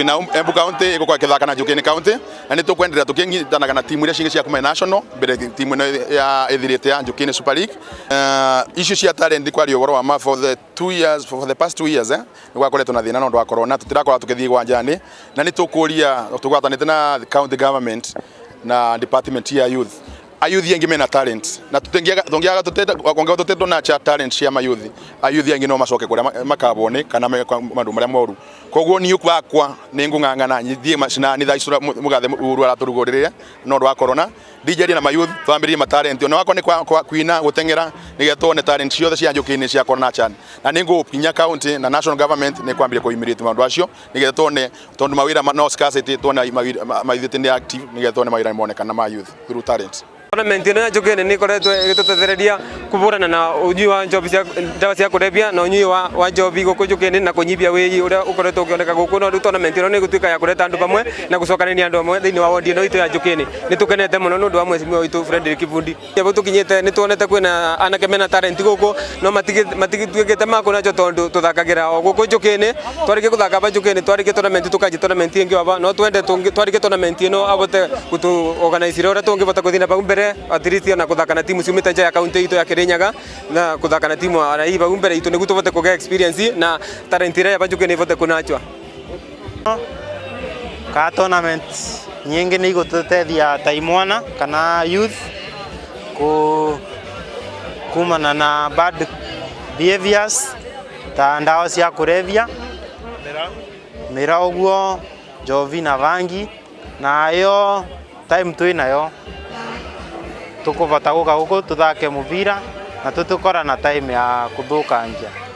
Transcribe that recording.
twina Embu County iko kwa kithaka na Njukini County na nitukwenderea tukingitanaga na timu iria cia kuma national mbere timu ya ithirite ya Njukini Super League. Issue cia talent kwa rio wa ma for the past 2 years ni gwakoretwo na thina no ndo wa corona tutirakora tukithii gwanjani na nitukuria tugwatanite na county government na department ya youth ayuthi yengi mena talent na tungiaga tutete na cha talent cia mayuthi ayuthi yengi no macoke kuria makabone kana mandu maria moru koguo ni ukwa ni ngungangana nyithie macina ni thaicura mugathe uru araturugurire no ndo wa corona DJ na mayuthi twambirie ma talent ona wako ni kwa kuina gutengera ni getone talent ciothe cia Njukini cia corona chan na ni ngukinya county na national government ni kwambirie kuimirite mandu acio ni getone tondu mawira no scarcity tona mayuthi ni active ni getone mawira monekana ma youth through talent. Tournament ya Njukini ni koretwo igitutethereria kuburana na unyui wa njobi cia ndawa cia kurebia na unyui wa njobi guku Njukini na kunyibia wii uria ukoretwo ukioneka guku no tournament ino ni gutuika ya kureta andu pamwe na gucokanania andu amwe thiini wa wodi ino itu ya Njukini ni tukenete muno nundu wa mwecimio witu Frederick Kivundi yabo tukinyete ni tuonete kwina anake mena talent guku no matigituikite makuna jo tondu tuthakagira o guku Njukini twarike kuthaka ba Njukini twarike tournament tukaji tournament ingi waba no twende twarike tournament ino abote kutu organize ora tungibota kuthina pa mbere atirithia na kuthaka na timu ciumite nja ya kaunti itu ya Kirinyaga na kuthaka na timu araiba umbere itu niguo tuvote kuge experience na talent ira ya Njukini ivote kunachwa ka tournament nyingi ni igutethia taimwana kana youth kumana na bad behaviors ta ndawa cia kurevia mira uguo njovi na vangi na yo time twinayo tukuvota guka guku tuthake muvira na tutukora na time ya kuthukangia.